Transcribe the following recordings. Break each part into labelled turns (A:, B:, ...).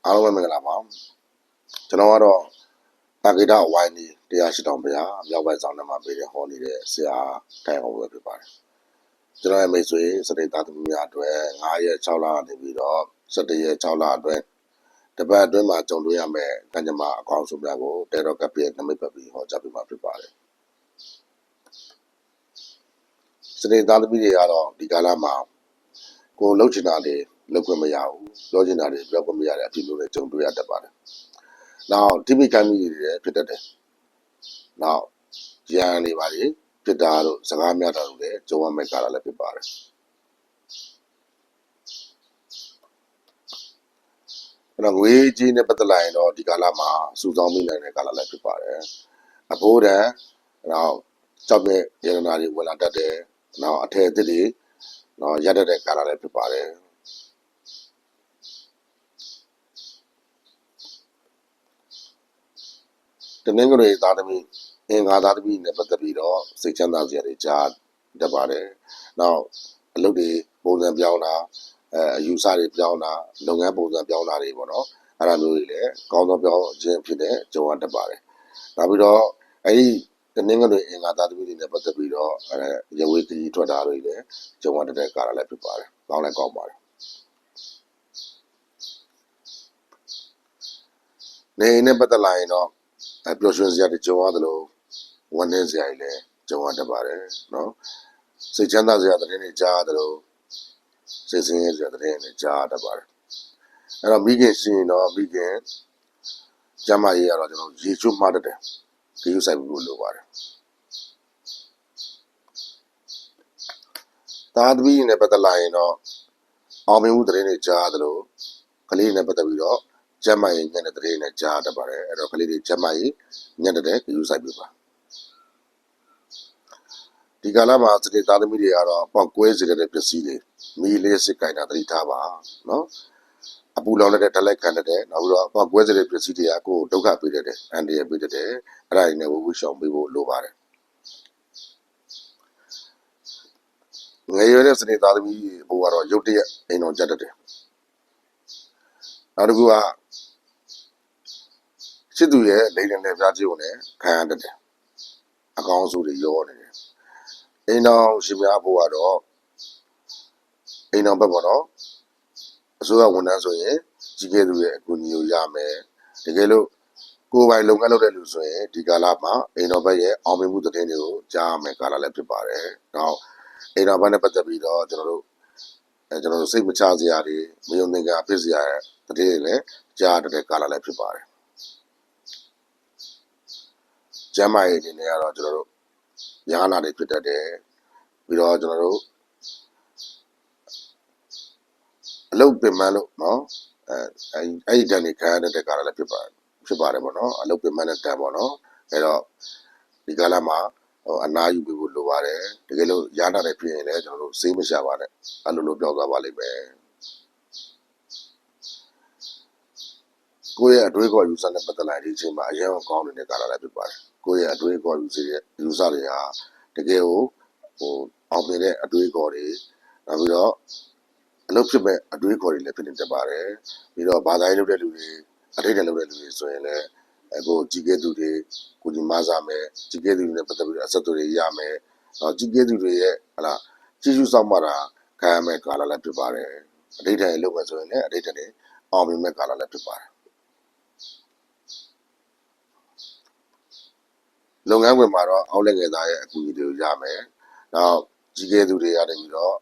A: အားလုံးပဲမင်္ဂလာပါကျွန်တော်ကတော့တာဂိတာဝိုင်းဒီ108တောင်ဗျာမြောက်ဘက်ဆောင်ထဲမှာပေးတဲ့ဟောနေတဲ့ဆရာတိုင်ဟောပဲဖြစ်ပါတယ်ကျွန်တော်ရဲ့မိတ်ဆွေစရိတ်သားသမီးများအတွက်9ရက်6လနေပြီးတော့17ရက်6လအတွက်တပတ်အတွင်းမှာကြုံတွေ့ရမယ့်ကံကြမ္မာအကောင်ဆုံးများကိုတဲတော်ကပ်ပြည့်နမိတ်ပတ်ပြီးဟောကြားပေးမှာဖြစ်ပါတယ်စရိတ်သားသမီးတွေကတော့ဒီကာလမှာကိုလှုပ်ချင်တာတွေလှုပ်ခွင့်မရဘူးပြောချင်တာတွေပြောခွင့်မရတဲ့အဖြစ်မျိုးတွေကြုံတွေ့ရတတ်ပါတယ်နောက်တိပိကံကြီးတွေဖြစ်တတ်တယ်နောက်ရန်နေပါလေဖြစ်တာတို့စကားများတာတို့လည်းကြုံရမယ့်ကာလလည်းဖြစ်ပါတယ်အဲ့တော့ငွေကြီးနဲ့ပတ်သက်လာရင်တော့ဒီကာလမှာစုဆောင်းမိနိုင်တဲ့ကာလလည်းဖြစ်ပါတယ်အဘိုးတန်နောက်ကြောက်တဲ့ရတနာတွေဝင်လာတတ်တယ်နောက်အထည်အသစ်တွေနော်ရတတ်တဲ့ကာလလည်းဖြစ်ပါတယ်တနင်္ဂနွေသားသမီးအင်္ဂါသားသမီးနဲ့ပတ်သက်ပြီးတော့စိတ်ချမ်းသာစရာတွေကြားတတ်ပါတယ်နောက်အလုပ်တွေပုံစံပြောင်းတာအယူဆတွေပြောင်းတာလုပ်ငန်းပုံစံပြောင်းတာတွေပေါ့နော်အဲ့ဒါမျိုးတွေလည်းကောင်းသောပြောင်းခြင်းဖြစ်တဲ့ကြုံရတတ်ပါတယ်နောက်ပြီးတော့အဲ့ဒီတနင်္ဂနွေအင်္ဂါသားသမီးတွေနဲ့ပတ်သက်ပြီးတော့ရဝေးကြီးထွက်တာတွေလည်းကြုံရတတ်တဲ့ကာလလည်းဖြစ်ပါတယ်ကောင်းလည်းကောင်းပါတယ်နေနဲ့ပတ်သက်လာရင်တော့ပျော်ရွှင်စရာတွေကြုံရတယ်လို့ဝမ်းနည်းစရာတွေလည်းကြုံရတတ်ပါတယ်နော်စိတ်ချမ်းသာစရာတဲ့တွေကြားရတယ်လို့စိတ်ဆင်းရဲစရာတဲ့တွေကြားတတ်ပါတယ်အဲ့တော့မိခင်ရှိရင်တော့မိခင်ကျမရေးရတော့ကျွန်တော်ရေချိုးမှတ်တတ်တယ်ဒီယူဆိုင်ဖို့လိုပါတယ်သားသမီးနဲ့ပတ်သက်လာရင်တော့အောင်မြင်မှုတဲ့တွေကြားရတယ်လို့ကလေးနဲ့ပတ်သက်ပြီးတော့ကျမရေးညတဲ့တဲ့နဲ့ကြားတတ်ပါတယ်အဲ့တော့ကလေးတွေကျမရေးညတဲ့ယူဆိုင်ပြပါဒီကာလမှာစတဲ့သားသမီးတွေကတော့ပေါက်ကွဲစေတဲ့ပစ္စည်းတွေမီးလေးစစ်ကိုင်တာသတိထားပါနော်အပူလောင်တဲ့ဓာတ်လိုက်ခံတဲ့နောက်ပြီးတော့ပေါက်ကွဲစေတဲ့ပစ္စည်းတွေကကိုယ်ဒုက္ခပေးတဲ့အန္တရာယ်ပေးတဲ့အဲ့ဒါတွေနဲ့ဝှရှောင်ပေးဖို့လိုပါတယ်ငယ်ရွယ်တဲ့စတဲ့သားသမီးဘိုးကတော့ရုတ်တရက်အိမ်တော်ကြတတ်တယ်နောက်တစ်ခုကချစ်သူရဲ့လိန်နဲ့ပြားကြီးကိုလည်းခံရတတ်တယ်အကောင်းဆုံးတွေရောနေတယ်အိမ်တော်ရှင်များဘိုးကတော့အိမ်တော်ဘက်ပေါ့နော်အစိုးရဝန်ထမ်းဆိုရင်ကြီးကဲသူရဲ့အကူအညီကိုရမယ်တကယ်လို့ကိုယ်ပိုင်လုပ်ငန်းလုပ်တဲ့လူဆိုရင်ဒီကာလမှာအိမ်တော်ဘက်ရဲ့အောင်မြင်မှုသတင်းတွေကိုကြားရမယ်ကာလလည်းဖြစ်ပါတယ်နောက်အိမ်တော်ဘက်နဲ့ပတ်သက်ပြီးတော့ကျွန်တော်တို့စိတ်မချစရာတွေမယုံသင်္ကာဖြစ်စရာသတင်းတွေလည်းကြားတဲ့ကာလလည်းဖြစ်ပါတယ်ကျမ်းမာရေးအနေနဲ့ကတော့ကျွန်တော်တို့ရဟနာတွေဖြစ်တတ်တယ်ပြီးတော့ကျွန်တော်တို့အလုပ်ပင်ပန်းလို့နော်အဲ့ဒီတန်တွေခံရတဲ့ကာလလည်းဖြစ်ပါတယ်ပေါ့နော်အလုပ်ပင်ပန်းတဲ့တန်ပေါ့နော်အဲ့တော့ဒီကာလမှာအနာယူပေးဖို့လိုပါတယ်တကယ်လို့ရဟနာတွေဖြစ်ရင်လည်းကျွန်တော်တို့စိတ်မရှာပါနဲ့အလိုလိုပြောသွားပါလိမ့်မယ်ကိုယ့်ရဲ့အတွေးခေါ်ယူဆနဲ့ပတ်သက်လာတဲ့အချိန်မှာအရင်ကကောင်းနေတဲ့ကာလလည်းဖြစ်ပါတယ်ကိုယ့်ရဲ့အတွေးခေါ်ယူဆတွေဟာတကယ်ကိုအောင်မြင်တဲ့အတွေးခေါ်တွေနောက်ပြီးတော့အလုပ်ဖြစ်မဲ့အတွေးခေါ်တွေလည်းဖြစ်နေတတ်ပါတယ်ပြီးတော့ဘာသာရေးလုပ်တဲ့လူတွေအထိတ်တလုပ်တဲ့လူတွေဆိုရင်လည်းကိုကြီးကဲသူတွေကိုကြီးမစားမယ်ကြီးကဲသူတွေနဲ့ပတ်သက်ပြီးအဆက်အသွယ်တွေရမယ်နောက်ကြီးကဲသူတွေရဲ့ဟလာကြီးစုဆောင်မှတာခံရမဲ့ကာလလည်းဖြစ်ပါတယ်အထိတ်တလုပ်မယ်ဆိုရင်လည်းအထိတ်တအောင်မြင်မဲ့ကာလလည်းဖြစ်ပါတယ်လုပ်ငန်းခွင်မှာတော့အောက်လက်ငယ်သားရဲ့အကူအညီတွေကိုရမယ်နောက်ကြီးကဲသူတွေရတယ်ပြီးတော့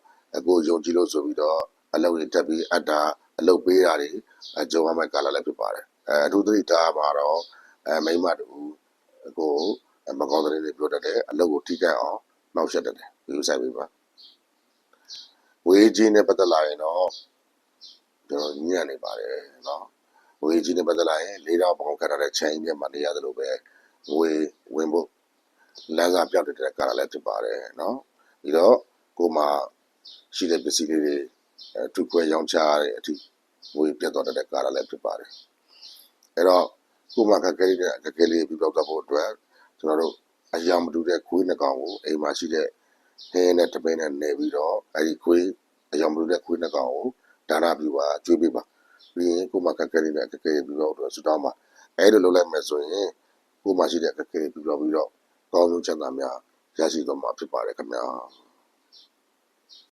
A: ကိုယုံကြည်လို့ဆိုပြီးတော့အလုပ်တွေတက်ပြီးအတာအလုပ်ပေးတာတွေကြုံရမယ့်ကာလလည်းဖြစ်ပါတယ်အထူးသတိထားပါတော့မိမတူကိုမကောင်းတဲ့တွေပြောတတ်တယ်အလုပ်ကိုထိခိုက်အောင်နှောက်ယှက်တတ်တယ်ဒီလိုဆိုင်ပေးပါဝေးကြီးနဲ့ပတ်သက်လာရင်တော့ကျွန်တော်ညံ့နေပါတယ်နော်ဝေးကြီးနဲ့ပတ်သက်လာရင်၄တော့ပေါင်းခတ်ထားတဲ့ chain ထဲမှာနေရတယ်လို့ပဲဝေးဝင်ဖို့လမ်းစာပြောက်တဲ့ကာလလည်းဖြစ်ပါတယ်နော်ပြီးတော့ကိုမှရှိတဲ့ပစ္စည်းလေးတွေထုခွဲရောင်းချရတဲ့အထိဝေးပြတ်သွားတဲ့ကာလလည်းဖြစ်ပါတယ်အဲ့တော့ကိုမှခက်ခဲလေးပြီးပြောက်သွားဖို့အတွက်ကျွန်တော်တို့အရာမတူတဲ့ခွေးနှကောင်ကိုအိမ်မှာရှိတဲ့ဟင်းနဲ့တပင်းနဲ့နေပြီးတော့အဲ့ဒီခွေးအရာမတူတဲ့ခွေးနှကောင်ကိုဒါနပြုပါကျွေးပေးပါပြီးရင် ကိုမှအခက်အခဲတွေနဲ့အခက်အခဲတွေပြီးတော့ဆူတောင်းပါအဲ့လိုလုပ်လိုက်မယ်ဆိုရင်ကိုမှရှိတဲ့အခက်အခဲတွေပြီးတော့ကောင်းဆုံးချမ်းသာများရရှိသွားမှာဖြစ်ပါတယ်ခင်ဗျာ